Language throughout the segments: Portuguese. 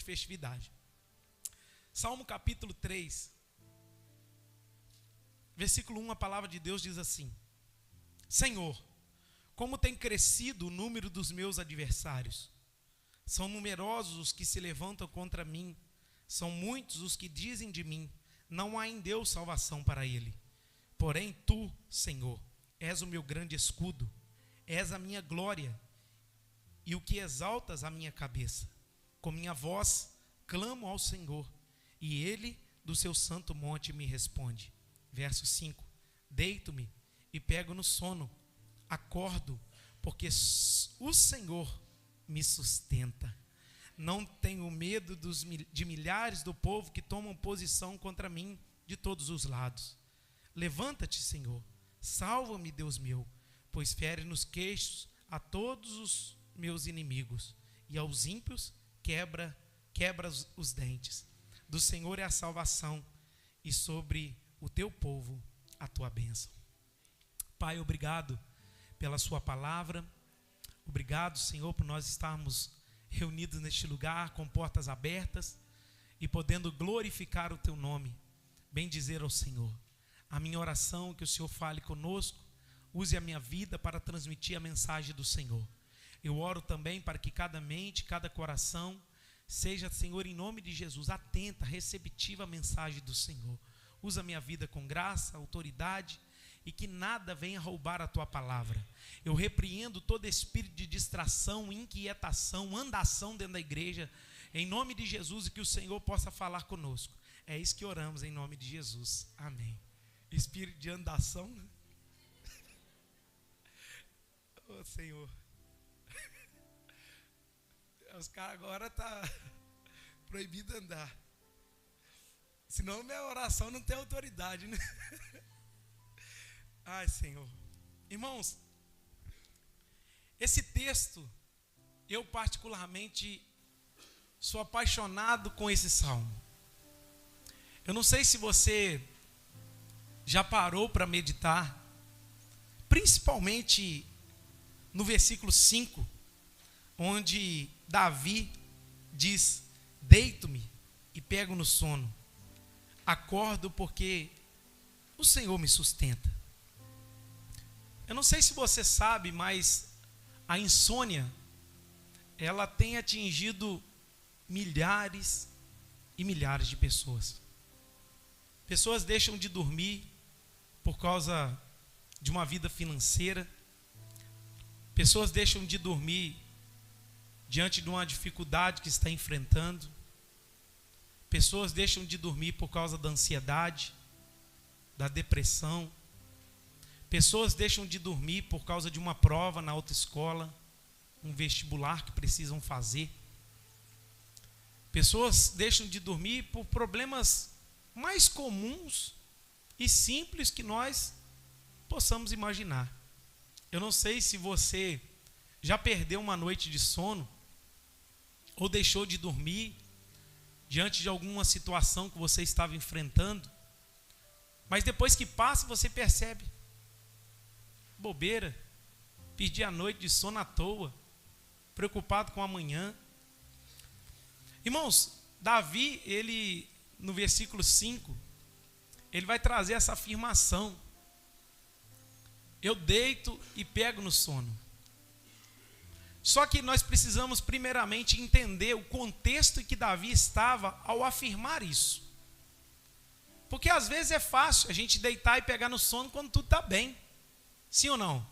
de festividade. Salmo capítulo 3, versículo 1, a palavra de Deus diz assim: Senhor, como tem crescido o número dos meus adversários. São numerosos os que se levantam contra mim. São muitos os que dizem de mim: não há em Deus salvação para ele. Porém, tu, Senhor, és o meu grande escudo, és a minha glória e o que exaltas a minha cabeça. Com minha voz clamo ao Senhor, e ele do seu santo monte me responde. Verso 5: deito-me e pego no sono, acordo, porque o Senhor me sustenta. Não tenho medo de milhares do povo que tomam posição contra mim de todos os lados. Levanta-te, Senhor, salva-me, Deus meu, pois fere nos queixos a todos os meus inimigos, e aos ímpios quebra os dentes. Do Senhor é a salvação, e sobre o teu povo a tua bênção. Pai, obrigado pela sua palavra. Obrigado, Senhor, por nós estarmos reunidos neste lugar com portas abertas e podendo glorificar o teu nome, bendizer ao Senhor. A minha oração é que o Senhor fale conosco, use a minha vida para transmitir a mensagem do Senhor. Eu oro também para que cada mente, cada coração seja, Senhor, em nome de Jesus, atenta, receptiva à mensagem do Senhor. Usa a minha vida com graça, autoridade, e que nada venha roubar a tua palavra. Eu repreendo todo espírito de distração, inquietação, andação dentro da igreja, em nome de Jesus, e que o Senhor possa falar conosco. É isso que oramos em nome de Jesus. Amém. Espírito de andação. Ô Senhor. Os caras agora tá proibido andar. Senão minha oração não tem autoridade, né? Ai, Senhor. Irmãos, esse texto, eu particularmente sou apaixonado com esse salmo. Eu não sei se você já parou para meditar, principalmente no versículo 5, onde Davi diz: deito-me e pego no sono, acordo porque o Senhor me sustenta. Eu não sei se você sabe, mas a insônia, ela tem atingido milhares e milhares de pessoas. Pessoas deixam de dormir por causa de uma vida financeira. Pessoas deixam de dormir diante de uma dificuldade que está enfrentando. Pessoas deixam de dormir por causa da ansiedade, da depressão. Pessoas deixam de dormir por causa de uma prova na autoescola, um vestibular que precisam fazer. Pessoas deixam de dormir por problemas mais comuns e simples que nós possamos imaginar. Eu não sei se você já perdeu uma noite de sono ou deixou de dormir diante de alguma situação que você estava enfrentando, mas depois que passa você percebe: bobeira, perdi a noite de sono à toa, preocupado com amanhã. Irmãos, Davi, ele no versículo 5, ele vai trazer essa afirmação: eu deito e pego no sono. Só que nós precisamos primeiramente entender o contexto em que Davi estava ao afirmar isso. Porque às vezes é fácil a gente deitar e pegar no sono quando tudo está bem. Sim ou não?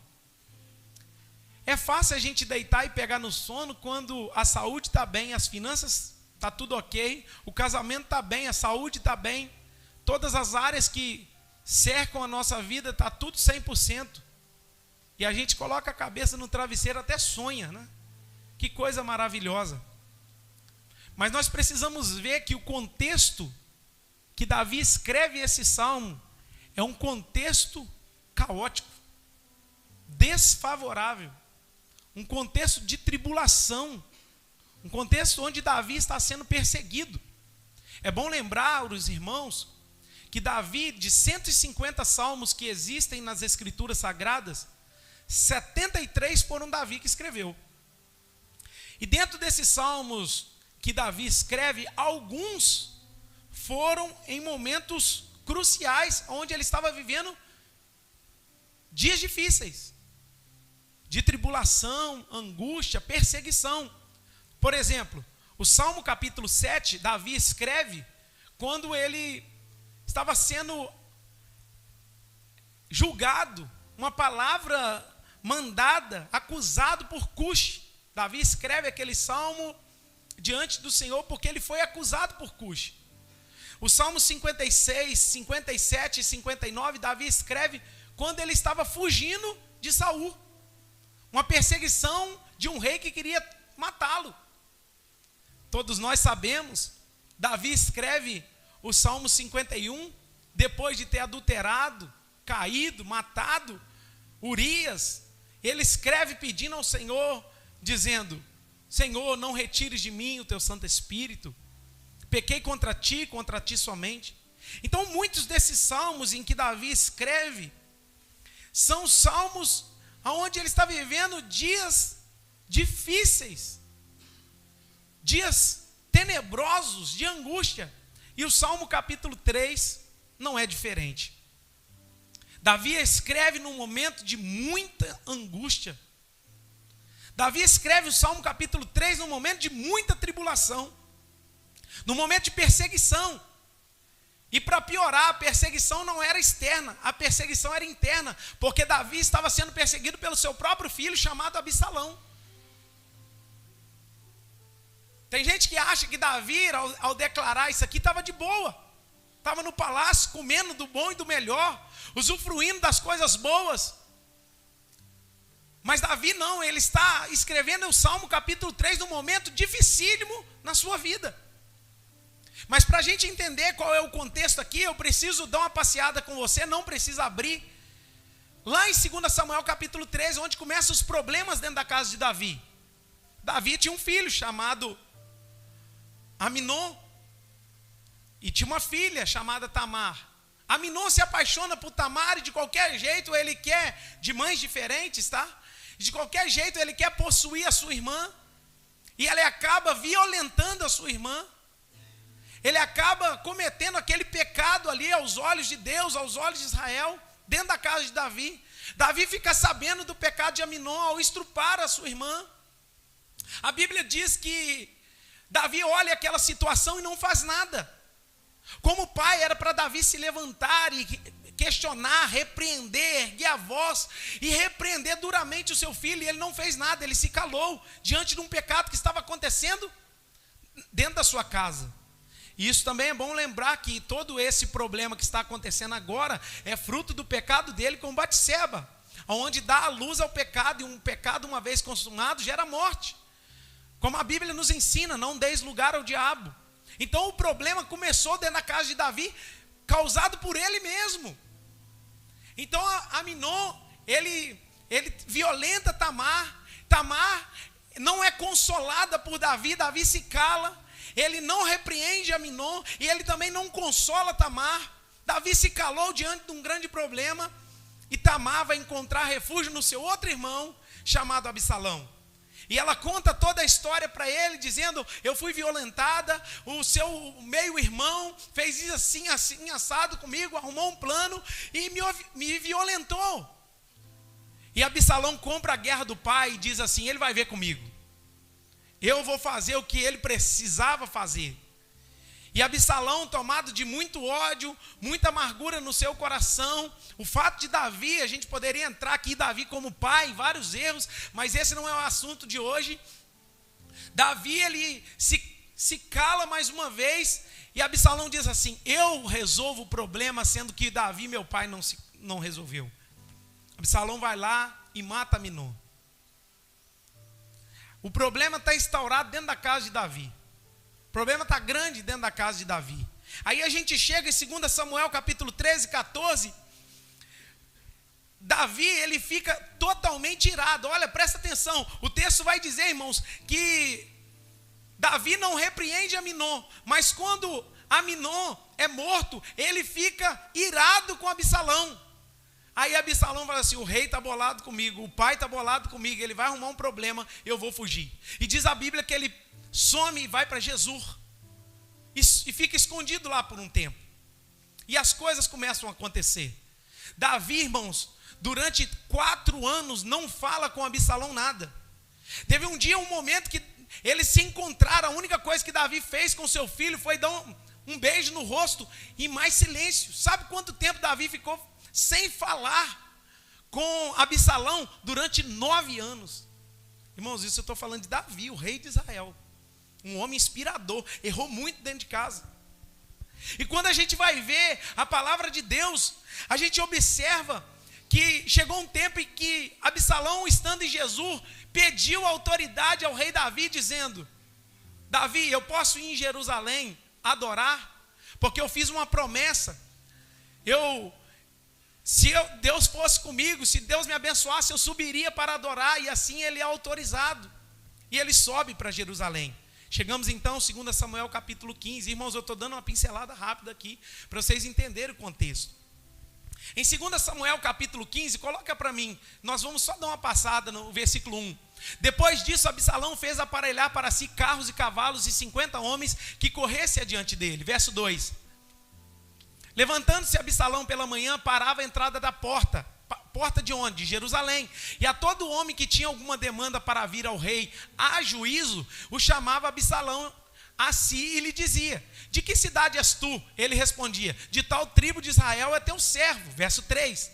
É fácil a gente deitar e pegar no sono quando a saúde está bem, as finanças está tudo ok, o casamento está bem, a saúde está bem, todas as áreas que cercam a nossa vida está tudo 100%. E a gente coloca a cabeça no travesseiro, até sonha, né? Que coisa maravilhosa. Mas nós precisamos ver que o contexto que Davi escreve esse salmo é um contexto caótico, desfavorável, um contexto de tribulação, um contexto onde Davi está sendo perseguido. É bom lembrar os irmãos que Davi, de 150 salmos que existem nas escrituras sagradas, 73 foram Davi que escreveu. E dentro desses salmos que Davi escreve, alguns foram em momentos cruciais, onde ele estava vivendo dias difíceis, de tribulação, angústia, perseguição. Por exemplo, o Salmo capítulo 7, Davi escreve quando ele estava sendo julgado, uma palavra mandada, acusado por Cush. Davi escreve aquele salmo diante do Senhor porque ele foi acusado por Cush. O Salmo 56, 57 e 59, Davi escreve quando ele estava fugindo de Saul. Uma perseguição de um rei que queria matá-lo. Todos nós sabemos, Davi escreve o Salmo 51, depois de ter adulterado, caído, matado Urias. Ele escreve pedindo ao Senhor, dizendo: Senhor, não retires de mim o teu Santo Espírito. Pequei contra ti somente. Então, muitos desses salmos em que Davi escreve são salmos onde ele está vivendo dias difíceis, dias tenebrosos, de angústia. E o Salmo capítulo 3 não é diferente. Davi escreve num momento de muita angústia. Davi escreve o Salmo capítulo 3 num momento de muita tribulação, num momento de perseguição. E para piorar, a perseguição não era externa, a perseguição era interna, porque Davi estava sendo perseguido pelo seu próprio filho, chamado Absalão. Tem gente que acha que Davi, ao declarar isso aqui, estava de boa. Estava no palácio, comendo do bom e do melhor, usufruindo das coisas boas. Mas Davi não, ele está escrevendo o Salmo capítulo 3 num momento dificílimo na sua vida. Mas para a gente entender qual é o contexto aqui, eu preciso dar uma passeada com você, não precisa abrir. Lá em 2 Samuel capítulo 13, onde começam os problemas dentro da casa de Davi. Davi tinha um filho chamado Aminon, e tinha uma filha chamada Tamar. Aminon se apaixona por Tamar e de qualquer jeito ele quer, de mães diferentes, tá? De qualquer jeito ele quer possuir a sua irmã, e ele acaba violentando a sua irmã. Ele acaba cometendo aquele pecado ali aos olhos de Deus, aos olhos de Israel, dentro da casa de Davi. Davi fica sabendo do pecado de Aminon ao estrupar a sua irmã. A Bíblia diz que Davi olha aquela situação e não faz nada. Como pai, era para Davi se levantar e questionar, repreender, erguer a voz e repreender duramente o seu filho, e ele não fez nada, ele se calou diante de um pecado que estava acontecendo dentro da sua casa. E isso também é bom lembrar que todo esse problema que está acontecendo agora é fruto do pecado dele com Batseba, onde dá a luz ao pecado, e um pecado uma vez consumado gera morte. Como a Bíblia nos ensina, não deis lugar ao diabo. Então o problema começou dentro da casa de Davi, causado por ele mesmo. Então Aminon, ele violenta Tamar. Tamar não é consolada por Davi, Davi se cala. Ele não repreende Aminon e ele também não consola Tamar. Davi se calou diante de um grande problema, e Tamar vai encontrar refúgio no seu outro irmão, chamado Absalão. E ela conta toda a história para ele, dizendo: eu fui violentada, o seu meio-irmão fez isso assim, assim, assado comigo, arrumou um plano e me violentou. E Absalão compra a guerra do pai e diz assim: ele vai ver comigo. Eu vou fazer o que ele precisava fazer. E Absalão, tomado de muito ódio, muita amargura no seu coração, o fato de Davi, a gente poderia entrar aqui Davi como pai, vários erros, mas esse não é o assunto de hoje. Davi, ele se cala mais uma vez, e Absalão diz assim: eu resolvo o problema, sendo que Davi, meu pai, não resolveu. Absalão vai lá e mata Aminon. O problema está instaurado dentro da casa de Davi. O problema está grande dentro da casa de Davi. Aí a gente chega em 2 Samuel capítulo 13, 14. Davi, ele fica totalmente irado. Olha, presta atenção. O texto vai dizer, irmãos, que Davi não repreende Aminon, mas quando Aminon é morto, ele fica irado com Absalão. Aí Absalão fala assim: o rei está bolado comigo, o pai está bolado comigo, ele vai arrumar um problema, eu vou fugir. E diz a Bíblia que ele some e vai para Jesus. E fica escondido lá por um tempo. E as coisas começam a acontecer. Davi, irmãos, durante 4 anos não fala com Absalão nada. Teve um dia, um momento que eles se encontraram. A única coisa que Davi fez com seu filho foi dar um beijo no rosto e mais silêncio. Sabe quanto tempo Davi ficou sem falar com Absalão? Durante 9 anos. Irmãos, isso eu estou falando de Davi, o rei de Israel. Um homem inspirador, errou muito dentro de casa. E quando a gente vai ver a palavra de Deus, a gente observa que chegou um tempo em que Absalão, estando em Jesus, pediu autoridade ao rei Davi, dizendo: Davi, eu posso ir em Jerusalém adorar? Porque eu fiz uma promessa. Deus fosse comigo, se Deus me abençoasse, eu subiria para adorar. E assim ele é autorizado. E ele sobe para Jerusalém. Chegamos então, 2 Samuel capítulo 15. Irmãos, eu estou dando uma pincelada rápida aqui, para vocês entenderem o contexto. Em 2 Samuel capítulo 15, coloca para mim, nós vamos só dar uma passada no versículo 1. Depois disso, Absalão fez aparelhar para si carros e cavalos e 50 homens que corressem adiante dele. Verso 2. Levantando-se Absalão pela manhã, parava à entrada da porta. Porta de onde? De Jerusalém. E a todo homem que tinha alguma demanda para vir ao rei a juízo, o chamava Absalão a si e lhe dizia: de que cidade és tu? Ele respondia: de tal tribo de Israel é teu servo. Verso 3.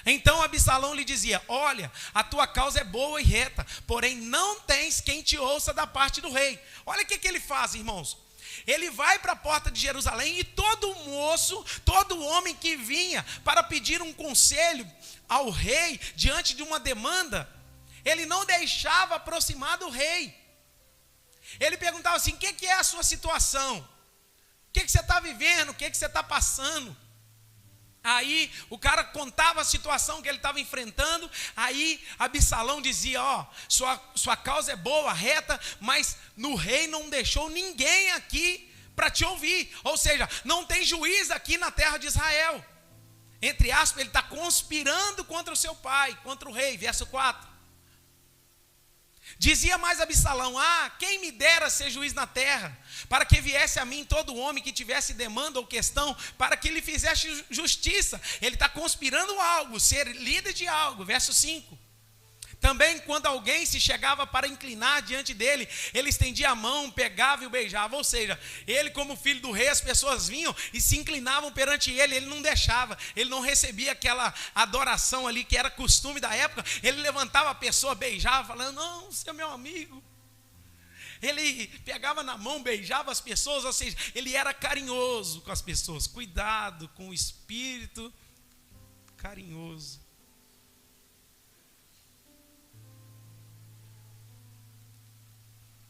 Então Absalão lhe dizia: olha, a tua causa é boa e reta, porém não tens quem te ouça da parte do rei. Olha o que ele faz, irmãos. Ele vai para a porta de Jerusalém e todo moço, todo homem que vinha para pedir um conselho ao rei diante de uma demanda, ele não deixava aproximar do rei. Ele perguntava assim: o que é a sua situação? O que você está vivendo? O que você está passando? Aí o cara contava a situação que ele estava enfrentando. Aí Absalão dizia: ó, sua causa é boa, reta, mas no rei não deixou ninguém aqui para te ouvir. Ou seja, não tem juiz aqui na terra de Israel. Entre aspas, ele está conspirando contra o seu pai, contra o rei. Verso 4. Dizia mais Absalão: quem me dera ser juiz na terra, para que viesse a mim todo homem que tivesse demanda ou questão, para que lhe fizesse justiça. Ele está conspirando algo, ser líder de algo. Verso 5. Também quando alguém se chegava para inclinar diante dele, ele estendia a mão, pegava e o beijava. Ou seja, ele como filho do rei, as pessoas vinham e se inclinavam perante ele, ele não deixava, ele não recebia aquela adoração ali que era costume da época. Ele levantava a pessoa, beijava, falando: não, você é meu amigo. Ele pegava na mão, beijava as pessoas, ou seja, ele era carinhoso com as pessoas. Cuidado com o espírito carinhoso.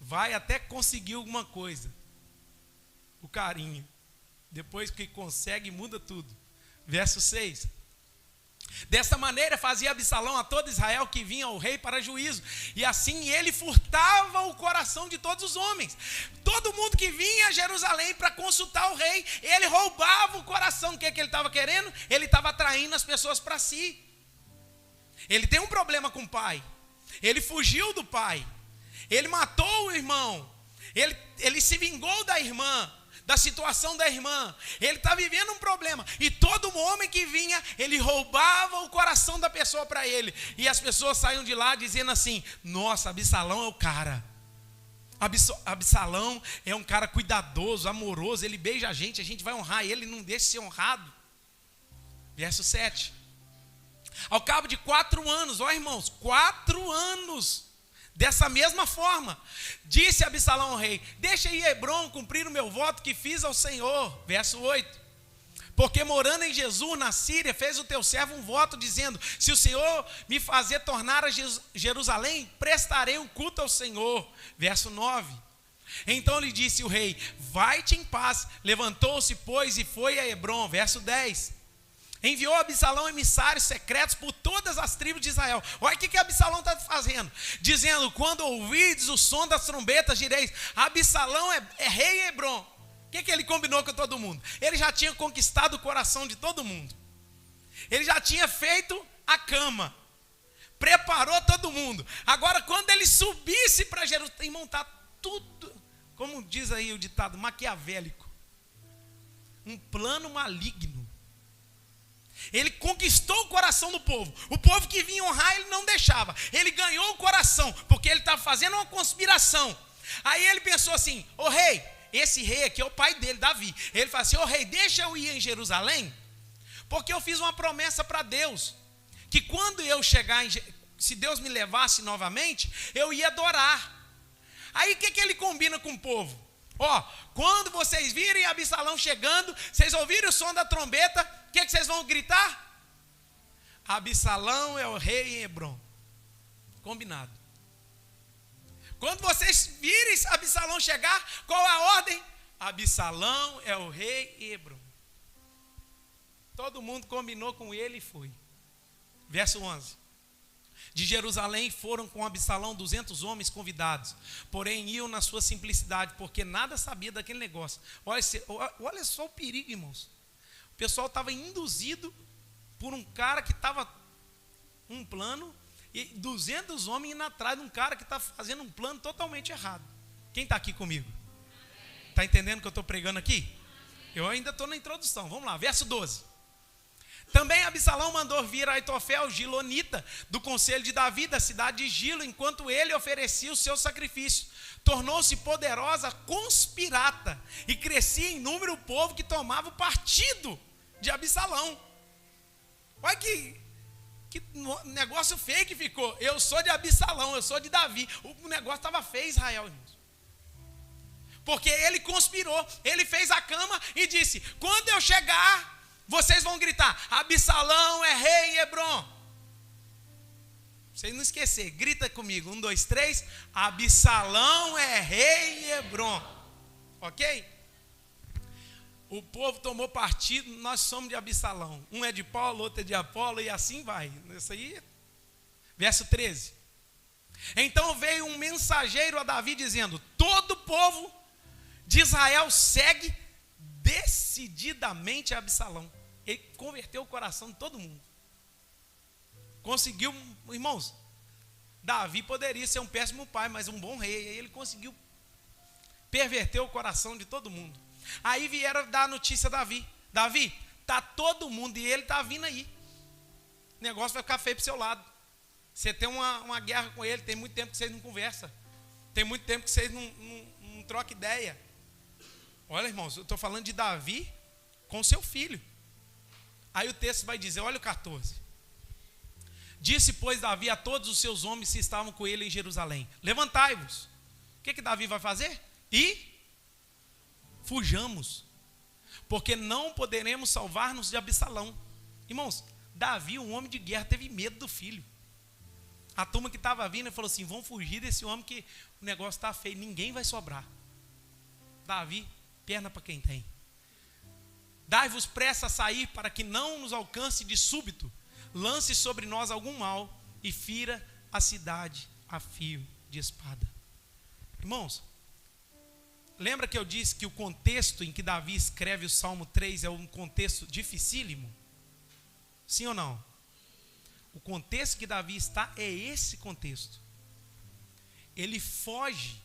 Vai até conseguir alguma coisa, o carinho. Depois que consegue, muda tudo. Verso 6. Dessa maneira fazia Absalão a todo Israel que vinha ao rei para juízo. E assim ele furtava o coração de todos os homens. Todo mundo que vinha a Jerusalém para consultar o rei, ele roubava o coração. O que ele estava querendo? Ele estava atraindo as pessoas para si. Ele tem um problema com o pai. Ele fugiu do pai. Ele matou o irmão. Ele se vingou da irmã, da situação da irmã. Ele está vivendo um problema. E todo homem que vinha, ele roubava o coração da pessoa para ele. E as pessoas saíam de lá dizendo assim: nossa, Absalão é o cara. Absalão é um cara cuidadoso, amoroso. Ele beija a gente vai honrar ele, não deixa ser honrado. Verso 7. Ao cabo de 4 anos, ó irmãos, 4 anos. Dessa mesma forma, disse Absalão ao rei: deixa aí Hebrom cumprir o meu voto que fiz ao Senhor. Verso 8. Porque morando em Jesus, na Síria, fez o teu servo um voto, dizendo: se o Senhor me fazer tornar a Jerusalém, prestarei um culto ao Senhor. Verso 9. Então lhe disse o rei: vai-te em paz. Levantou-se, pois, e foi a Hebrom. Verso 10. Enviou Absalão emissários secretos por todas as tribos de Israel. Olha o que Absalão está fazendo. Dizendo: quando ouvides o som das trombetas, direis: Absalão é rei em Hebrom. O que ele combinou com todo mundo? Ele já tinha conquistado o coração de todo mundo. Ele já tinha feito a cama. Preparou todo mundo. Agora, quando ele subisse para Jerusalém, irmão, tudo, como diz aí o ditado, maquiavélico. Um plano maligno. Ele conquistou o coração do povo. O povo que vinha honrar, ele não deixava. Ele ganhou o coração, porque ele estava fazendo uma conspiração. Aí ele pensou assim: ô rei, esse rei aqui é o pai dele, Davi. Ele falou assim: ô rei, deixa eu ir em Jerusalém, porque eu fiz uma promessa para Deus, que quando eu chegar, se Deus me levasse novamente, eu ia adorar. Aí o que ele combina com o povo? Ó, quando vocês virem Absalão chegando, vocês ouvirem o som da trombeta, o que vocês vão gritar? Absalão é o rei em Hebrom. Combinado. Quando vocês virem Absalão chegar, qual a ordem? Absalão é o rei em Hebrom. Todo mundo combinou com ele e foi. Verso 11. De Jerusalém foram com Absalão 200 homens convidados, porém iam na sua simplicidade, porque nada sabia daquele negócio. Olha só o perigo, irmãos. O pessoal estava induzido por um cara que estava um plano, e 200 homens indo atrás de um cara que está fazendo um plano totalmente errado. Quem está aqui comigo? Está entendendo o que eu estou pregando aqui? Eu ainda estou na introdução. Vamos lá, verso 12. Também Absalão mandou vir Aitofel, gilonita, do conselho de Davi, da cidade de Gilo, enquanto ele oferecia o seu sacrifício. Tornou-se poderosa conspirata e crescia em número o povo que tomava o partido de Absalão. Olha que negócio feio que ficou. Eu sou de Absalão, eu sou de Davi. O negócio estava feio, Israel, irmãos. Porque ele conspirou, ele fez a cama e disse: quando eu chegar, vocês vão gritar: Absalão é rei em Hebrom. Vocês não esquecer, grita comigo, 1, 2, 3, Absalão é rei em Hebrom. Ok? O povo tomou partido, nós somos de Absalão. Um é de Paulo, outro é de Apolo, e assim vai. Isso aí, verso 13. Então veio um mensageiro a Davi dizendo: todo o povo de Israel segue decididamente Absalão. Ele converteu o coração de todo mundo. Conseguiu, irmãos, Davi poderia ser um péssimo pai, mas um bom rei. Aí ele conseguiu perverter o coração de todo mundo. Aí vieram dar a notícia a Davi: Davi, está todo mundo e ele está vindo aí. O negócio vai ficar feio para o seu lado. Você tem uma guerra com ele, tem muito tempo que vocês não conversam. Tem muito tempo que vocês não trocam ideia. Olha, irmãos, eu estou falando de Davi com seu filho. Aí o texto vai dizer, olha o 14. Disse, pois, Davi a todos os seus homens que estavam com ele em Jerusalém: levantai-vos. O que Davi vai fazer? E fujamos, porque não poderemos salvar-nos de Absalão. Irmãos, Davi, um homem de guerra, teve medo do filho. A turma que estava vindo falou assim: vão fugir desse homem que o negócio está feio, ninguém vai sobrar. Davi, perna para quem tem. Dai-vos pressa a sair, para que não nos alcance de súbito, lance sobre nós algum mal e fira a cidade a fio de espada. Irmãos, lembra que eu disse que o contexto em que Davi escreve o Salmo 3 é um contexto dificílimo? Sim ou não? O contexto que Davi está é esse contexto. Ele foge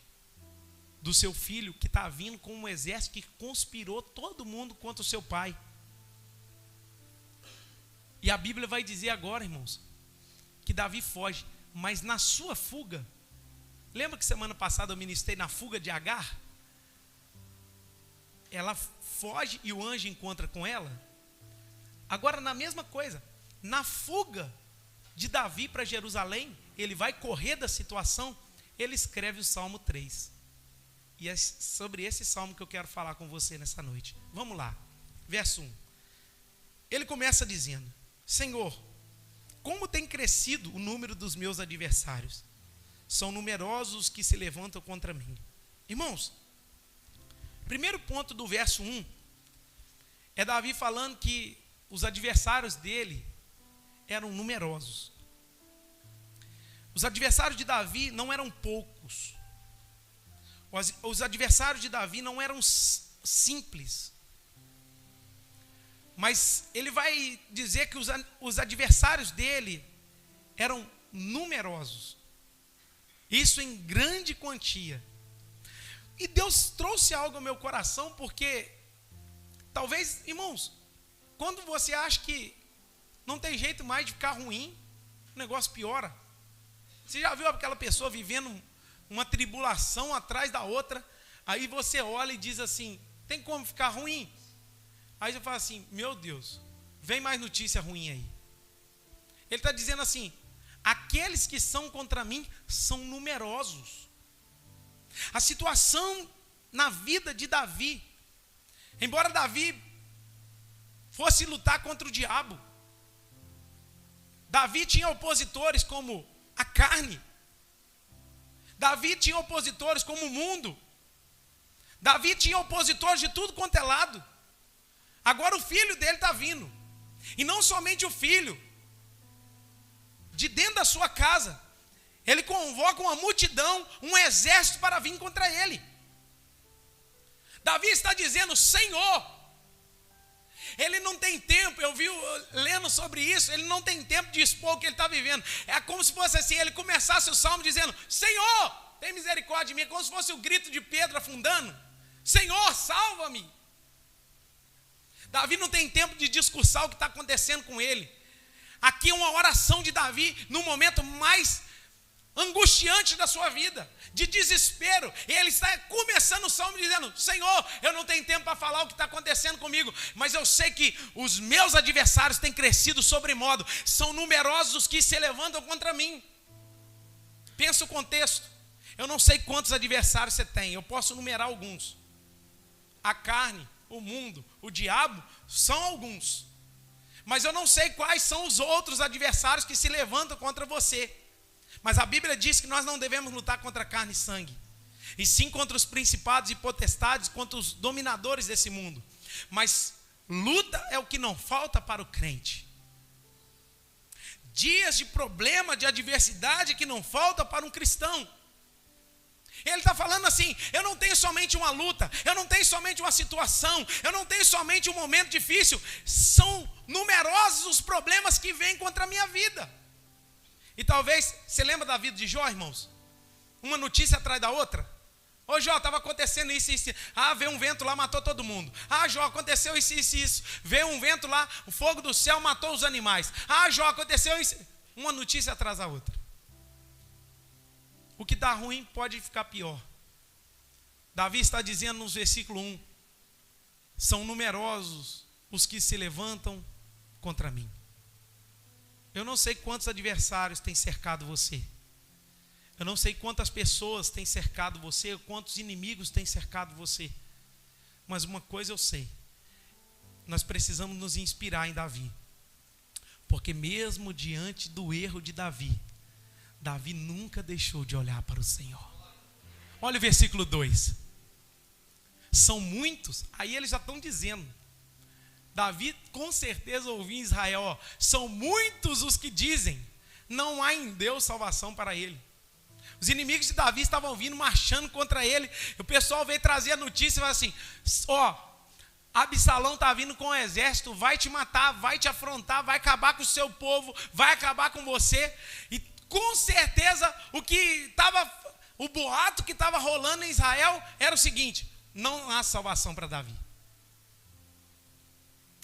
do seu filho que está vindo com um exército que conspirou todo mundo contra o seu pai. E a Bíblia vai dizer agora, irmãos, que Davi foge, mas na sua fuga, lembra que semana passada eu ministrei na fuga de Agar? Ela foge e o anjo encontra com ela. Agora na mesma coisa, na fuga de Davi para Jerusalém, ele vai correr da situação, ele escreve o Salmo 3. E é sobre esse salmo que eu quero falar com você nessa noite. Vamos lá, verso 1. Ele começa dizendo: Senhor, como tem crescido o número dos meus adversários? São numerosos os que se levantam contra mim. Irmãos, primeiro ponto do verso 1 é Davi falando que os adversários dele eram numerosos. Os adversários de Davi não eram poucos. Os adversários de Davi não eram simples. Mas ele vai dizer que os adversários dele eram numerosos. Isso em grande quantia. E Deus trouxe algo ao meu coração, porque talvez, irmãos, quando você acha que não tem jeito mais de ficar ruim, o negócio piora. Você já viu aquela pessoa vivendo uma tribulação atrás da outra, aí você olha e diz assim, tem como ficar ruim? Aí você fala assim, meu Deus, vem mais notícia ruim aí. Ele está dizendo assim, aqueles que são contra mim são numerosos. A situação na vida de Davi, embora Davi fosse lutar contra o diabo, Davi tinha opositores como a carne, Davi tinha opositores como o mundo, Davi tinha opositores de tudo quanto é lado. Agora o filho dele está vindo, e não somente o filho, de dentro da sua casa, ele convoca uma multidão, um exército para vir contra ele. Davi está dizendo, Senhor, ele não tem tempo, eu vi lendo sobre isso, ele não tem tempo de expor o que ele está vivendo. É como se fosse assim, ele começasse o salmo dizendo, Senhor, tem misericórdia de mim, como se fosse o grito de Pedro afundando. Senhor, salva-me. Davi não tem tempo de discursar o que está acontecendo com ele. Aqui é uma oração de Davi no momento mais angustiante da sua vida, de desespero. E ele está começando o salmo dizendo, Senhor, eu não tenho tempo para falar o que está acontecendo comigo, mas eu sei que os meus adversários têm crescido sobremodo, são numerosos os que se levantam contra mim. Pensa o contexto. Eu não sei quantos adversários você tem, eu posso numerar alguns. A carne, o mundo, o diabo, são alguns. Mas eu não sei quais são os outros adversários que se levantam contra você. Mas a Bíblia diz que nós não devemos lutar contra carne e sangue, e sim contra os principados e potestades, contra os dominadores desse mundo. Mas luta é o que não falta para o crente. Dias de problema, de adversidade que não falta para um cristão. Ele está falando assim, eu não tenho somente uma luta, eu não tenho somente uma situação, eu não tenho somente um momento difícil, são numerosos os problemas que vêm contra a minha vida. E talvez, você lembra da vida de Jó, irmãos? Uma notícia atrás da outra. Ô Jó, estava acontecendo isso, isso. Ah, veio um vento lá, matou todo mundo. Ah, Jó, aconteceu isso, isso, isso. Veio um vento lá, o fogo do céu matou os animais. Ah, Jó, aconteceu isso. Uma notícia atrás da outra. O que está ruim pode ficar pior. Davi está dizendo no versículo 1, são numerosos os que se levantam contra mim. Eu não sei quantos adversários têm cercado você. Eu não sei quantas pessoas têm cercado você, quantos inimigos têm cercado você. Mas uma coisa eu sei. Nós precisamos nos inspirar em Davi. Porque mesmo diante do erro de Davi, Davi nunca deixou de olhar para o Senhor. Olha o versículo 2. São muitos, aí eles já estão dizendo. Davi com certeza ouviu em Israel, ó, são muitos os que dizem, não há em Deus salvação para ele. Os inimigos de Davi estavam vindo, marchando contra ele. O pessoal veio trazer a notícia e falou assim, ó, Absalão está vindo com o exército, vai te matar, vai te afrontar, vai acabar com o seu povo, vai acabar com você. E com certeza o boato que estava rolando em Israel era o seguinte, não há salvação para Davi.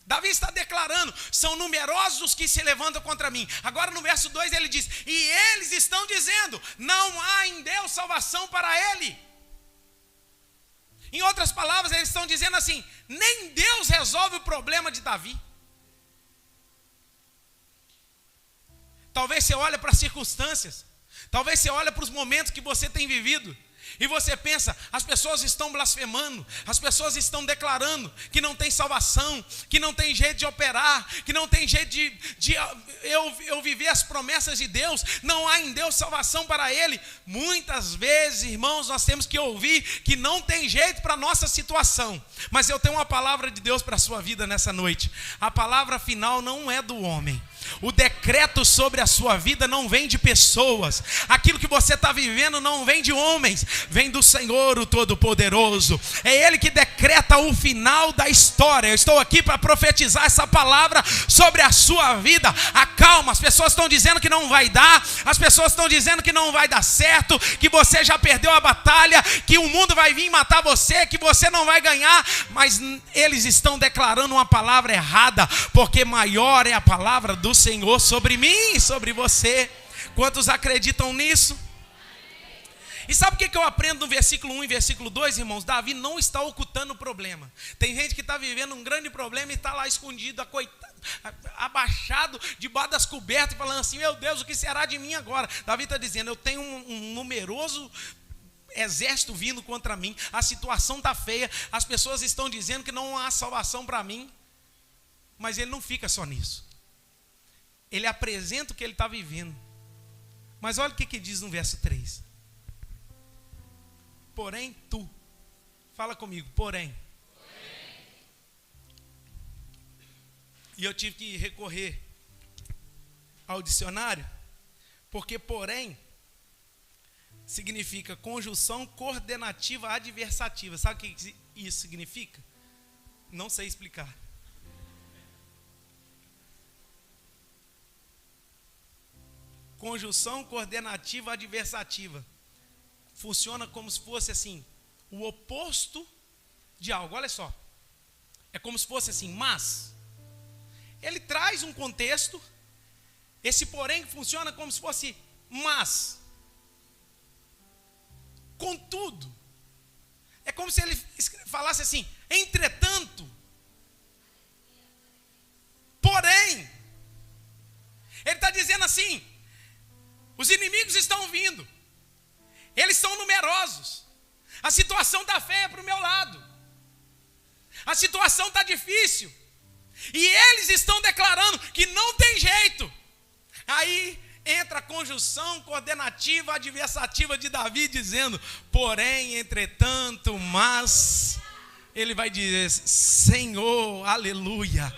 Davi está declarando, são numerosos os que se levantam contra mim. Agora no verso 2 ele diz, e eles estão dizendo, não há em Deus salvação para ele. Em outras palavras, eles estão dizendo assim, nem Deus resolve o problema de Davi. Talvez você olhe para as circunstâncias, talvez você olhe para os momentos que você tem vivido, e você pensa, as pessoas estão blasfemando, as pessoas estão declarando que não tem salvação, que não tem jeito de operar, que não tem jeito de eu viver as promessas de Deus, não há em Deus salvação para ele. Muitas vezes, irmãos, nós temos que ouvir que não tem jeito para a nossa situação, mas eu tenho uma palavra de Deus para a sua vida nessa noite. A palavra final não é do homem. O decreto sobre a sua vida não vem de pessoas. Aquilo que você está vivendo não vem de homens, vem do Senhor, o Todo-Poderoso. É Ele que decreta o final da história. Eu estou aqui para profetizar essa palavra sobre a sua vida. Acalma, as pessoas estão dizendo que não vai dar, as pessoas estão dizendo que não vai dar certo, que você já perdeu a batalha, que o mundo vai vir matar você, que você não vai ganhar, mas eles estão declarando uma palavra errada, porque maior é a palavra do Senhor sobre mim e sobre você. Quantos acreditam nisso? E sabe o que eu aprendo no versículo 1 e versículo 2, irmãos? Davi não está ocultando o problema. Tem gente que está vivendo um grande problema e está lá escondido, abaixado, debaixo das cobertas, falando assim: meu Deus, o que será de mim agora? Davi está dizendo: eu tenho um numeroso exército vindo contra mim, a situação está feia, as pessoas estão dizendo que não há salvação para mim. Mas ele não fica só nisso. Ele apresenta o que ele está vivendo. Mas olha o que diz no verso 3. Porém tu, fala comigo, porém. E eu tive que recorrer ao dicionário, porque porém significa conjunção coordenativa adversativa. Sabe o que isso significa? Não sei explicar. Conjunção coordenativa adversativa. Funciona como se fosse assim, o oposto de algo. Olha só. É como se fosse assim, mas. Ele traz um contexto. Esse porém funciona como se fosse mas. Contudo. É como se ele falasse assim, entretanto. Porém. Ele está dizendo assim, os inimigos estão vindo. Eles são numerosos. A situação está feia para o meu lado. A situação está difícil. E eles estão declarando que não tem jeito. Aí entra a conjunção coordenativa adversativa de Davi dizendo: porém, entretanto, mas. Ele vai dizer: Senhor, aleluia,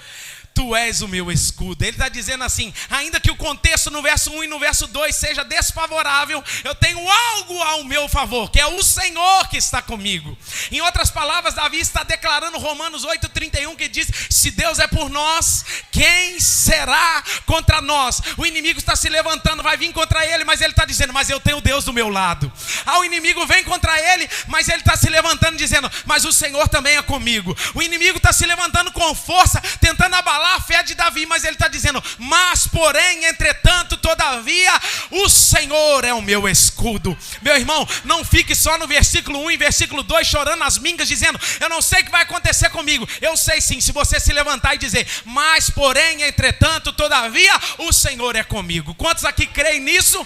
Tu és o meu escudo. Ele está dizendo assim, ainda que o contexto no verso 1 e no verso 2 seja desfavorável, eu tenho algo ao meu favor, que é o Senhor que está comigo. Em outras palavras, Davi está declarando Romanos 8,31, que diz: se Deus é por nós, quem será contra nós? O inimigo está se levantando, vai vir contra ele, mas ele está dizendo: mas eu tenho Deus do meu lado. O inimigo vem contra ele, mas ele está se levantando dizendo: mas o Senhor também é comigo. O inimigo está se levantando com força, tentando abalar a fé de Davi, mas ele está dizendo: mas porém, entretanto, todavia, o Senhor é o meu escudo. Meu irmão, não fique só no versículo 1 e versículo 2 chorando as mingas, dizendo: eu não sei o que vai acontecer comigo. Eu sei sim, se você se levantar e dizer: mas porém, entretanto, todavia, o Senhor é comigo. Quantos aqui creem nisso?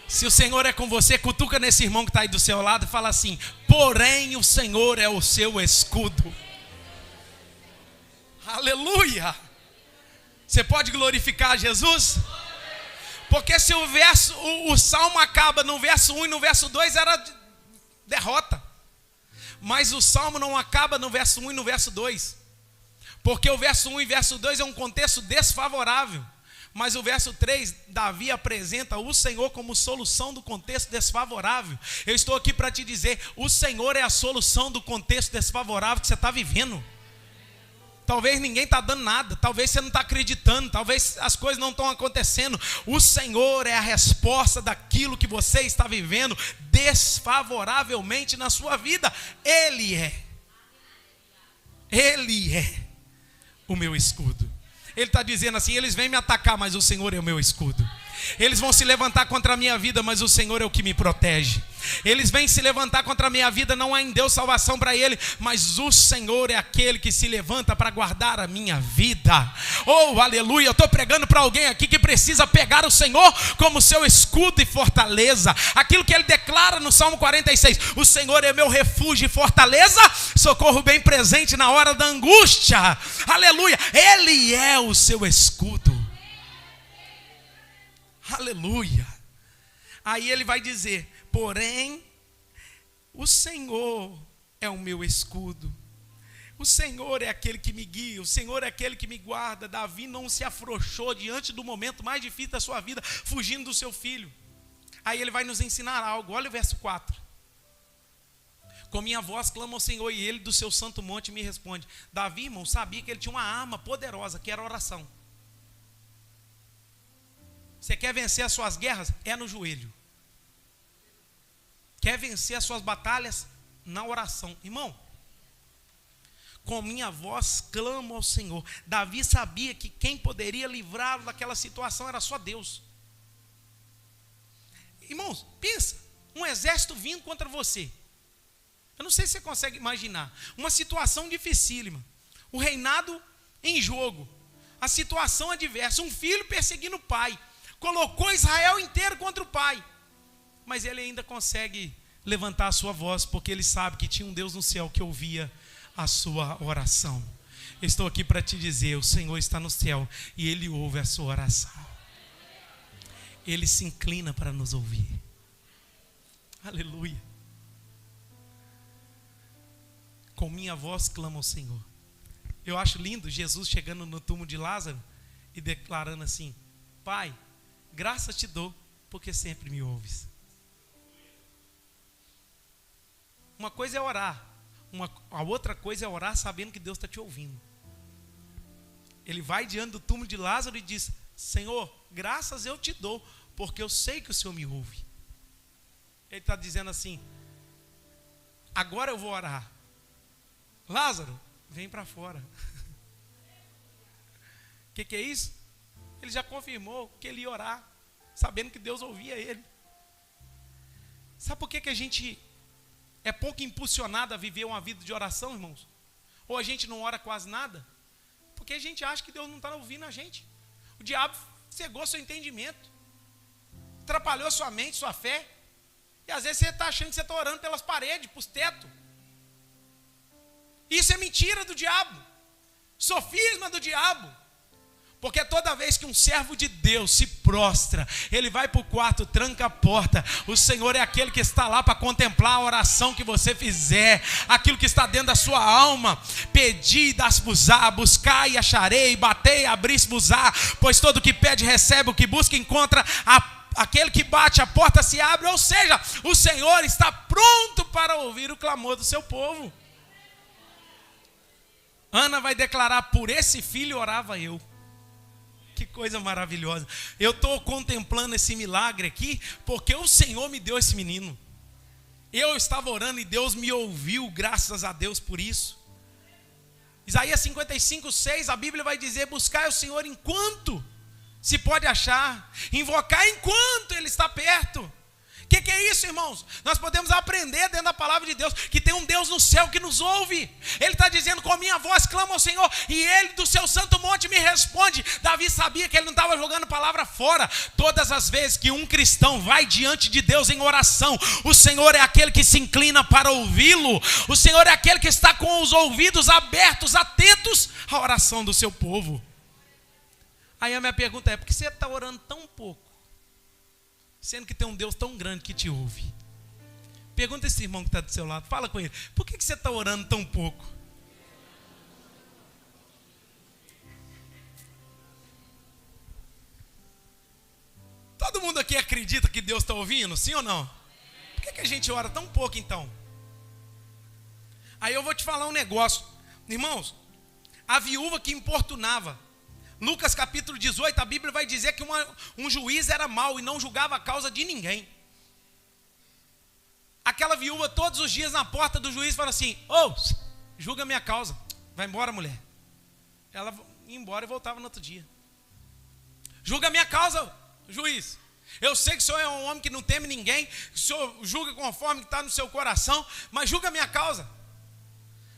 Se o Senhor é com você, cutuca nesse irmão que está aí do seu lado e fala assim: porém o Senhor é o seu escudo. Aleluia! Você pode glorificar Jesus? Porque se o salmo acaba no verso 1 e no verso 2 era derrota. Mas o salmo não acaba no verso 1 e no verso 2. Porque o verso 1 e verso 2 é um contexto desfavorável. Mas o verso 3, Davi apresenta o Senhor como solução do contexto desfavorável. Eu estou aqui para te dizer: o Senhor é a solução do contexto desfavorável que você está vivendo. Talvez ninguém está dando nada, talvez você não está acreditando, talvez as coisas não estão acontecendo. O Senhor é a resposta daquilo que você está vivendo desfavoravelmente na sua vida. Ele é o meu escudo. Ele está dizendo assim: eles vêm me atacar, mas o Senhor é o meu escudo. Eles vão se levantar contra a minha vida, mas o Senhor é o que me protege. Eles vêm se levantar contra a minha vida, não há em Deus salvação para ele, mas o Senhor é aquele que se levanta para guardar a minha vida. Oh, aleluia! Eu estou pregando para alguém aqui que precisa pegar o Senhor como seu escudo e fortaleza. Aquilo que ele declara no Salmo 46: o Senhor é meu refúgio e fortaleza, socorro bem presente na hora da angústia. Aleluia! Ele é o seu escudo. Aleluia. Aí ele vai dizer: porém, o Senhor é o meu escudo. O Senhor é aquele que me guia, o Senhor é aquele que me guarda. Davi não se afrouxou diante do momento mais difícil da sua vida, fugindo do seu filho. Aí ele vai nos ensinar algo. Olha o verso 4. Com minha voz clamo ao Senhor e ele do seu santo monte me responde. Davi, irmão, sabia que ele tinha uma arma poderosa, que era a oração. Você quer vencer as suas guerras? É no joelho. Quer vencer as suas batalhas? Na oração. Irmão, com minha voz clamo ao Senhor. Davi sabia que quem poderia livrá-lo daquela situação era só Deus. Irmãos, pensa, um exército vindo contra você. Eu não sei se você consegue imaginar. Uma situação dificílima. O reinado em jogo. A situação adversa. Um filho perseguindo o pai. Colocou Israel inteiro contra o pai. Mas ele ainda consegue levantar a sua voz, porque ele sabe que tinha um Deus no céu que ouvia a sua oração. Estou aqui para te dizer, o Senhor está no céu e Ele ouve a sua oração. Ele se inclina para nos ouvir. Aleluia. Com minha voz clamo ao Senhor. Eu acho lindo Jesus chegando no túmulo de Lázaro e declarando assim: Pai, graças te dou, porque sempre me ouves. Uma coisa é orar, a outra coisa é orar sabendo que Deus está te ouvindo. Ele vai diante do túmulo de Lázaro e diz: Senhor, graças eu te dou, porque eu sei que o Senhor me ouve. Ele está dizendo assim: agora eu vou orar. Lázaro, vem para fora. O que é isso? Ele já confirmou que ele ia orar, sabendo que Deus ouvia ele. Sabe por que a gente é pouco impulsionado a viver uma vida de oração, irmãos? Ou a gente não ora quase nada? Porque a gente acha que Deus não está ouvindo a gente. O diabo cegou seu entendimento, atrapalhou sua mente, sua fé. E às vezes você está achando que você está orando pelas paredes, para os tetos. Isso é mentira do diabo, sofisma do diabo. Porque toda vez que um servo de Deus se prostra, ele vai para o quarto, tranca a porta. O Senhor é aquele que está lá para contemplar a oração que você fizer, aquilo que está dentro da sua alma. Pedi e dás-vos-á, buscai e acharei, batei e abris-vos-á. Pois todo que pede recebe, o que busca encontra, aquele que bate a porta se abre. Ou seja, o Senhor está pronto para ouvir o clamor do seu povo. Ana vai declarar: por esse filho orava eu. Que coisa maravilhosa. Eu estou contemplando esse milagre aqui, porque o Senhor me deu esse menino. Eu estava orando e Deus me ouviu, graças a Deus por isso. Isaías 55:6, a Bíblia vai dizer: buscai o Senhor enquanto se pode achar, invocar enquanto Ele está perto. O que é isso, irmãos? Nós podemos aprender dentro da palavra de Deus que tem um Deus no céu que nos ouve. Ele está dizendo: com a minha voz clamo ao Senhor e Ele do seu santo monte me responde. Davi sabia que ele não estava jogando palavra fora. Todas as vezes que um cristão vai diante de Deus em oração, o Senhor é aquele que se inclina para ouvi-lo. O Senhor é aquele que está com os ouvidos abertos, atentos à oração do seu povo. Aí a minha pergunta é: por que você está orando tão pouco, sendo que tem um Deus tão grande que te ouve? Pergunta esse irmão que está do seu lado, fala com ele: por que você está orando tão pouco? Todo mundo aqui acredita que Deus está ouvindo, sim ou não? Por que a gente ora tão pouco então? Aí eu vou te falar um negócio, irmãos. A viúva que importunava, Lucas capítulo 18, a Bíblia vai dizer que um juiz era mau e não julgava a causa de ninguém. Aquela viúva todos os dias na porta do juiz fala assim: julga minha causa, vai embora, mulher. Ela ia embora e voltava no outro dia. Julga minha causa, juiz. Eu sei que o senhor é um homem que não teme ninguém, que o senhor julga conforme está no seu coração, mas julga minha causa.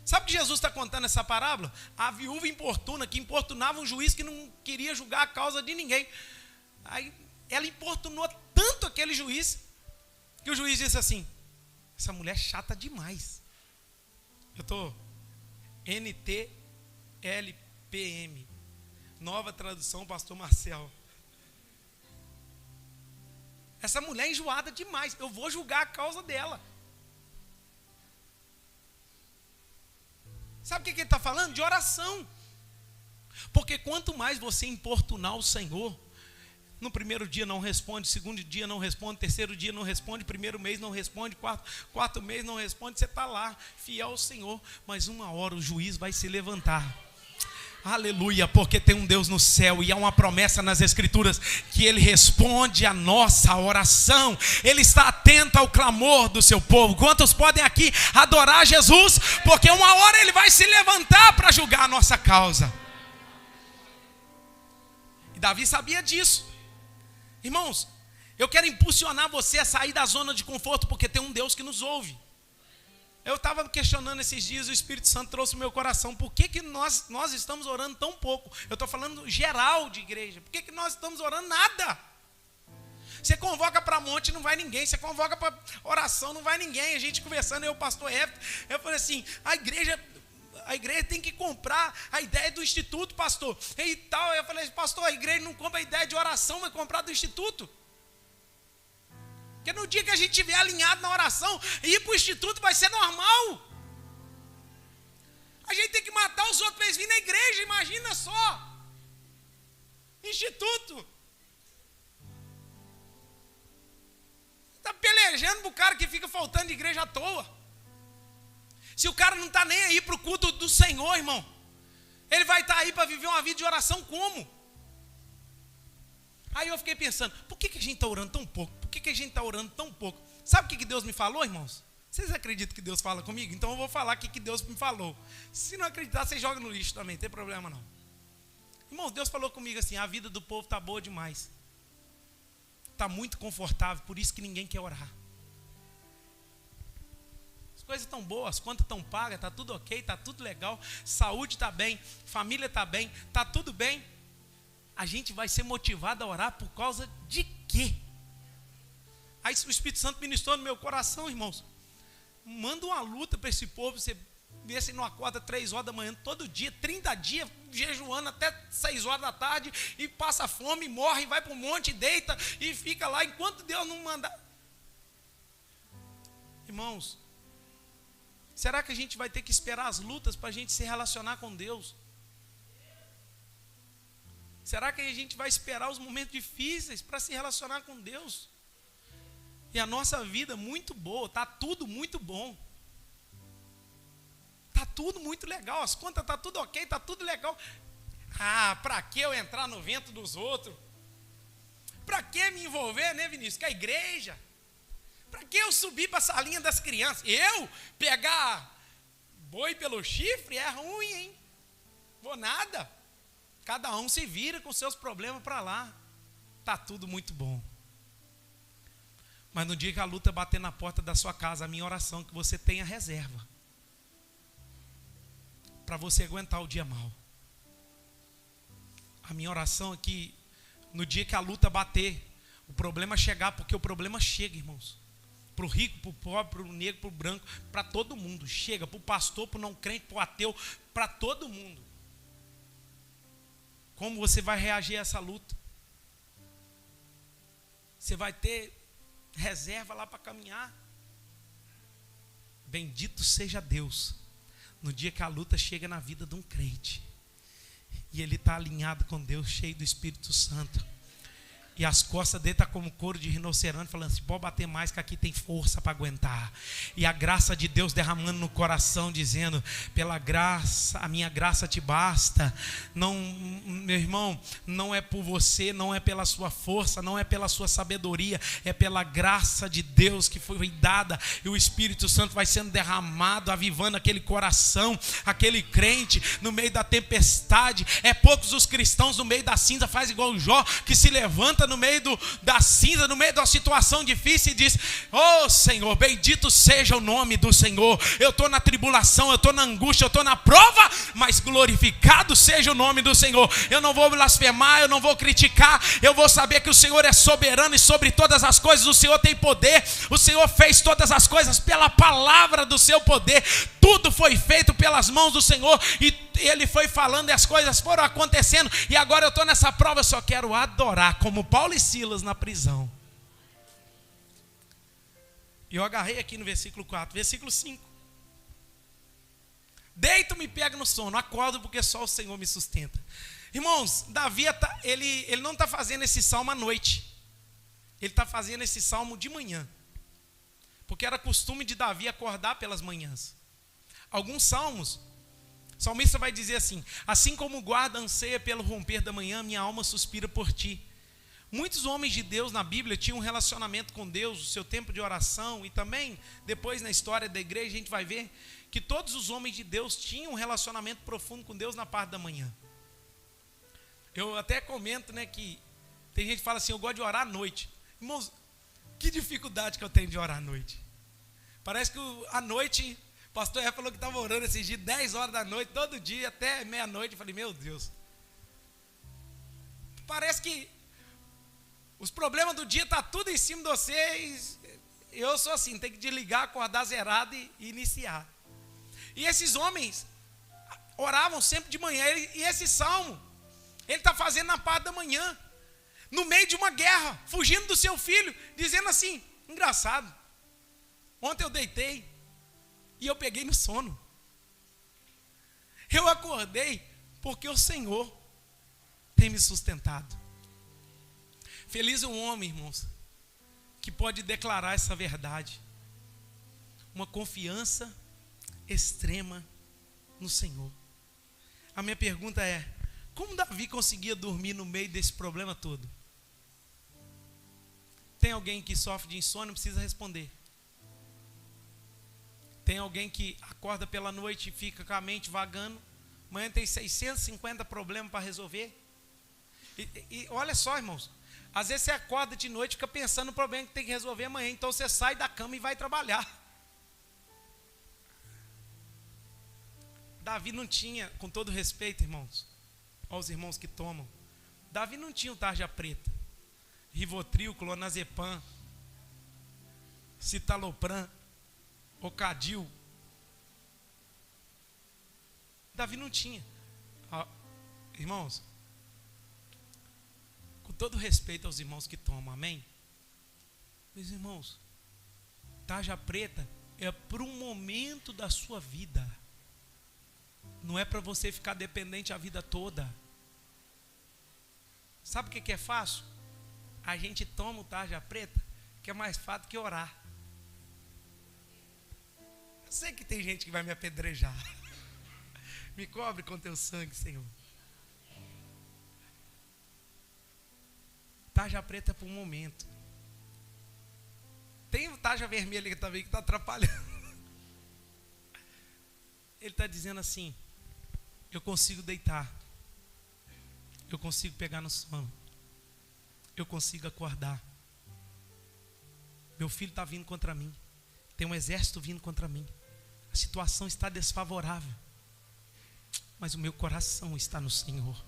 Sabe o que Jesus está contando essa parábola? A viúva importuna, que importunava um juiz que não queria julgar a causa de ninguém. Aí ela importunou tanto aquele juiz, que o juiz disse assim: essa mulher é chata demais. Eu estou NTLPM, nova tradução, pastor Marcel. Essa mulher é enjoada demais, eu vou julgar a causa dela. Sabe o que ele está falando? De oração. Porque quanto mais você importunar o Senhor, No primeiro dia não responde, segundo dia não responde, terceiro dia não responde, primeiro mês não responde, quarto mês não responde. Você está lá, fiel ao Senhor, mas uma hora o juiz vai se levantar. Aleluia, porque tem um Deus no céu e há uma promessa nas Escrituras que Ele responde a nossa oração. Ele está atento ao clamor do seu povo. Quantos podem aqui adorar Jesus? Porque uma hora Ele vai se levantar para julgar a nossa causa. E Davi sabia disso. Irmãos, eu quero impulsionar você a sair da zona de conforto, porque tem um Deus que nos ouve. Eu estava questionando esses dias, o Espírito Santo trouxe no meu coração, por que nós estamos orando tão pouco? Eu estou falando geral de igreja, por que nós estamos orando nada? Você convoca para monte, não vai ninguém, você convoca para oração, não vai ninguém. A gente conversando, eu, o pastor Everton, eu falei assim, a igreja tem que comprar a ideia do instituto, pastor, e tal. Eu falei, pastor, a igreja não compra a ideia de oração, vai comprar do instituto. Porque no dia que a gente estiver alinhado na oração, ir para o instituto vai ser normal. A gente tem que matar os outros para eles virem na igreja, imagina só. Instituto. Está pelejando para o cara que fica faltando de igreja à toa. Se o cara não está nem aí para o culto do Senhor, irmão, ele vai estar aí para viver uma vida de oração como? Aí eu fiquei pensando, por que a gente está orando tão pouco? Por que a gente está orando tão pouco? Sabe o que Deus me falou, irmãos? Vocês acreditam que Deus fala comigo? Então eu vou falar o que Deus me falou. Se não acreditar, vocês jogam no lixo também, não tem problema não. Irmãos, Deus falou comigo assim, a vida do povo está boa demais. Está muito confortável, por isso que ninguém quer orar. As coisas estão boas, as contas estão pagas, está tudo ok, está tudo legal. Saúde está bem, família está bem, está tudo bem. A gente vai ser motivado a orar por causa de quê? Aí o Espírito Santo ministrou no meu coração, irmãos. Manda uma luta para esse povo. Você vê se não acorda 3 horas da manhã todo dia, 30 dias, jejuando até 6 horas da tarde, e passa fome, morre, vai para o monte, deita e fica lá enquanto Deus não mandar. Irmãos, será que a gente vai ter que esperar as lutas para a gente se relacionar com Deus? Será que a gente vai esperar os momentos difíceis para se relacionar com Deus? E a nossa vida muito boa, está tudo muito bom. Está tudo muito legal, as contas está tudo ok, está tudo legal. Ah, para que eu entrar no vento dos outros? Para que me envolver, né, Vinícius? Com a igreja? Para que eu subir para a salinha das crianças? Eu pegar boi pelo chifre é ruim, hein? Vou nada. Cada um se vira com seus problemas para lá. Está tudo muito bom. Mas no dia que a luta bater na porta da sua casa, a minha oração é que você tenha reserva. Para você aguentar o dia mau. A minha oração é que no dia que a luta bater, o problema chegar, porque o problema chega, irmãos. Para o rico, para o pobre, para o negro, para o branco, para todo mundo. Chega, para o pastor, para o não crente, para o ateu, para todo mundo. Como você vai reagir a essa luta? Você vai ter reserva lá para caminhar? Bendito seja Deus, no dia que a luta chega na vida de um crente, e ele está alinhado com Deus, cheio do Espírito Santo, e as costas dele estão como couro de rinoceronte, falando assim, pode bater mais que aqui tem força para aguentar. E a graça de Deus derramando no coração, dizendo, pela graça, a minha graça te basta. Não, meu irmão, não é por você, não é pela sua força, não é pela sua sabedoria, é pela graça de Deus que foi dada, e o Espírito Santo vai sendo derramado, avivando aquele coração, aquele crente no meio da tempestade. É poucos os cristãos no meio da cinza, faz igual o Jó, que se levanta no meio da cinza, no meio da situação difícil, e diz, oh Senhor, bendito seja o nome do Senhor. Eu estou na tribulação, eu estou na angústia, eu estou na prova, mas glorificado seja o nome do Senhor. Eu não vou blasfemar, eu não vou criticar, eu vou saber que o Senhor é soberano, e sobre todas as coisas o Senhor tem poder. O Senhor fez todas as coisas pela palavra do seu poder. Tudo foi feito pelas mãos do Senhor, e Ele foi falando e as coisas foram acontecendo. E agora eu estou nessa prova, eu só quero adorar, como Paulo e Silas na prisão. E eu agarrei aqui no versículo 4, versículo 5. Deito-me e pego no sono, acordo porque só o Senhor me sustenta. Irmãos, Davi, ele não está fazendo esse salmo à noite. Ele está fazendo esse salmo de manhã. Porque era costume de Davi acordar pelas manhãs. Alguns salmos, o salmista vai dizer assim: assim como o guarda anseia pelo romper da manhã, minha alma suspira por ti. Muitos homens de Deus na Bíblia tinham um relacionamento com Deus, o seu tempo de oração, e também, depois na história da igreja, a gente vai ver que todos os homens de Deus tinham um relacionamento profundo com Deus na parte da manhã. Eu até comento, né, que tem gente que fala assim: eu gosto de orar à noite. Irmãos, que dificuldade que eu tenho de orar à noite. Parece que à noite, o pastor Ré falou que estava orando esses dias, 10 horas da noite, todo dia, até meia-noite. Eu falei: meu Deus. Parece que os problemas do dia estão tudo em cima de vocês. Eu sou assim, tem que desligar, acordar zerado e iniciar. E esses homens oravam sempre de manhã. E esse salmo, ele está fazendo na parte da manhã, no meio de uma guerra, fugindo do seu filho, dizendo assim: engraçado, ontem eu deitei e eu peguei no sono. Eu acordei porque o Senhor tem me sustentado. Feliz é um homem, irmãos, que pode declarar essa verdade. Uma confiança extrema no Senhor. A minha pergunta é: como Davi conseguia dormir no meio desse problema todo? Tem alguém que sofre de insônia, não precisa responder. Tem alguém que acorda pela noite e fica com a mente vagando. Amanhã tem 650 problemas para resolver. E olha só, irmãos, às vezes você acorda de noite e fica pensando no problema que tem que resolver amanhã. Então você sai da cama e vai trabalhar. Davi não tinha, com todo respeito, irmãos, aos irmãos que tomam, Davi não tinha o tarja preta, Rivotril, clonazepam, citalopram, Ocadil. Davi não tinha. Irmãos, com todo respeito aos irmãos que tomam, amém? Meus irmãos, tarja preta é para um momento da sua vida. Não é para você ficar dependente a vida toda. Sabe o que é fácil? A gente toma o tarja preta, que é mais fácil que orar. Eu sei que tem gente que vai me apedrejar. Me cobre com teu sangue, Senhor. Tarja preta é para um momento. Tem o tarja vermelha também que está atrapalhando. Ele está dizendo assim: eu consigo deitar, eu consigo pegar no sono, eu consigo acordar. Meu filho está vindo contra mim, tem um exército vindo contra mim, a situação está desfavorável, mas o meu coração está no Senhor.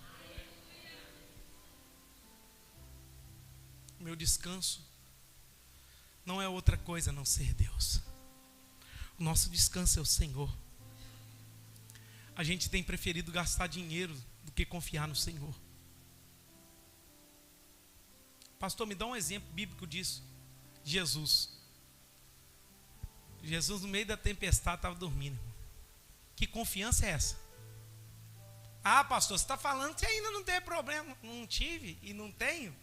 O meu descanso não é outra coisa a não ser Deus. O nosso descanso é o Senhor. A gente tem preferido gastar dinheiro do que confiar no Senhor. Pastor, me dá um exemplo bíblico disso. Jesus no meio da tempestade estava dormindo. Que confiança é essa? Ah, pastor, você está falando que ainda não tem problema. Não tive e não tenho.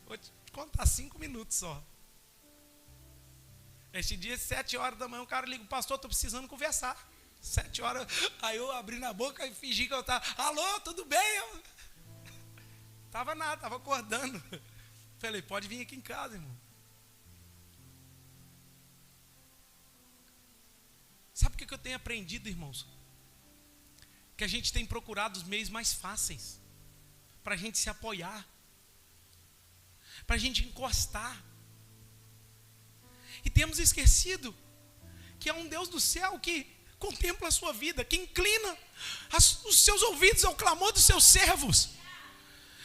Vou te contar 5 minutos só. Este dia, 7 horas da manhã, o cara liga: pastor, estou precisando conversar. 7 horas, aí eu abri na boca e fingi que eu estava: alô, tudo bem? Eu estava nada, estava acordando. Falei: pode vir aqui em casa, irmão. Sabe o que eu tenho aprendido, irmãos? Que a gente tem procurado os meios mais fáceis para a gente se apoiar, para a gente encostar. E temos esquecido que é um Deus do céu que contempla a sua vida, que inclina os seus ouvidos ao clamor dos seus servos.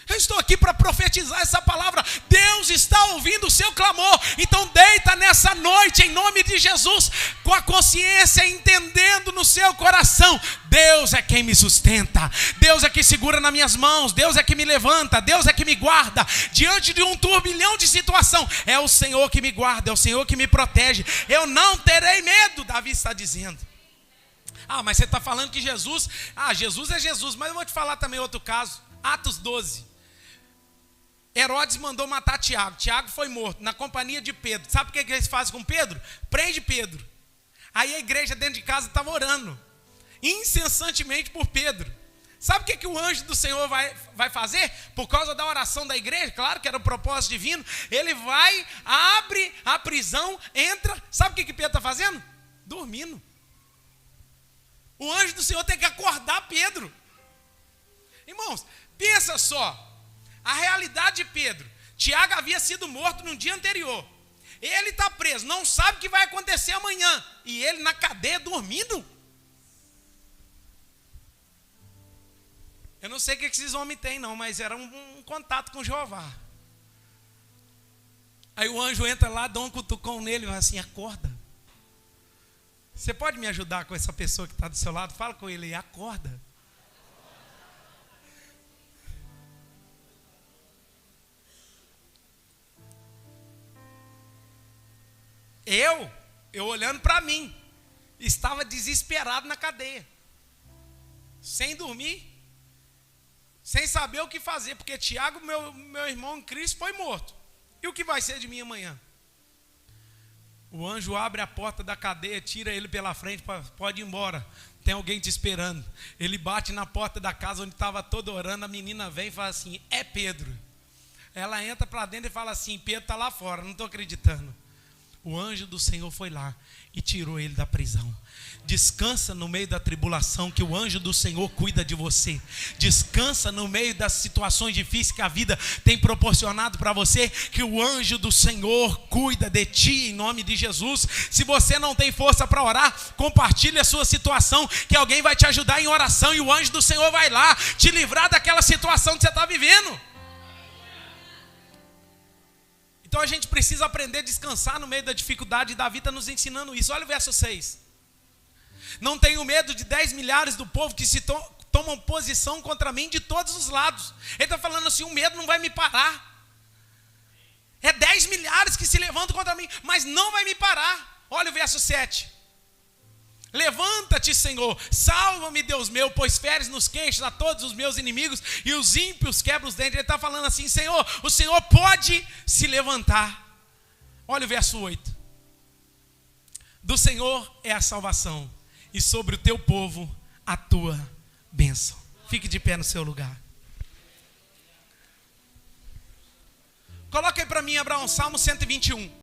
Eu estou aqui para profetizar essa palavra. Deus está ouvindo o seu clamor. Então deita nessa noite em nome de Jesus, com a consciência, entendendo no seu coração: Deus é quem me sustenta, Deus é que segura nas minhas mãos, Deus é que me levanta, Deus é que me guarda diante de um turbilhão de situação. É o Senhor que me guarda, é o Senhor que me protege. Eu não terei medo, Davi está dizendo. Ah, mas você está falando que Jesus é Jesus, mas eu vou te falar também outro caso. Atos 12. Herodes mandou matar Tiago. Tiago foi morto na companhia de Pedro. Sabe o que eles fazem com Pedro? Prende Pedro. Aí a igreja dentro de casa estava orando incessantemente por Pedro. Sabe o que o anjo do Senhor vai fazer? Por causa da oração da igreja, claro que era o propósito divino. Ele vai, abre a prisão, entra. Sabe o que Pedro está fazendo? Dormindo. O anjo do Senhor tem que acordar Pedro. Irmãos, pensa só. A realidade de Pedro. Tiago havia sido morto no dia anterior. Ele está preso, não sabe o que vai acontecer amanhã. E ele na cadeia dormindo. Eu não sei o que esses homens têm não, mas era um contato com Jeová. Aí o anjo entra lá, dá um cutucão nele e fala assim, acorda. Você pode me ajudar com essa pessoa que está do seu lado? Fala com ele aí, acorda. Eu olhando para mim, estava desesperado na cadeia, sem dormir, sem saber o que fazer, porque Tiago, meu irmão em Cristo, foi morto. E o que vai ser de mim amanhã? O anjo abre a porta da cadeia, tira ele pela frente, pode ir embora, tem alguém te esperando. Ele bate na porta da casa onde estava todo orando, a menina vem e fala assim, é Pedro. Ela entra para dentro e fala assim, Pedro está lá fora, não estou acreditando. O anjo do Senhor foi lá e tirou ele da prisão. Descansa no meio da tribulação, que o anjo do Senhor cuida de você. Descansa no meio das situações difíceis que a vida tem proporcionado para você, que o anjo do Senhor cuida de ti, em nome de Jesus. Se você não tem força para orar, compartilhe a sua situação, que alguém vai te ajudar em oração e o anjo do Senhor vai lá te livrar daquela situação que você está vivendo. Então a gente precisa aprender a descansar no meio da dificuldade, e Davi está nos ensinando isso. Olha o verso 6. Não tenho medo de 10 milhares do povo que se tomam posição contra mim de todos os lados. Ele está falando assim, o medo não vai me parar. É 10 milhares que se levantam contra mim, mas não vai me parar. Olha o verso 7. Levanta-te, Senhor, salva-me, Deus meu, pois feres nos queixos a todos os meus inimigos e os ímpios quebram os dentes. Ele está falando assim, Senhor, o Senhor pode se levantar. Olha o verso 8. Do Senhor é a salvação e sobre o teu povo a tua bênção. Fique de pé no seu lugar. Coloca aí para mim, Abraão, Salmo 121.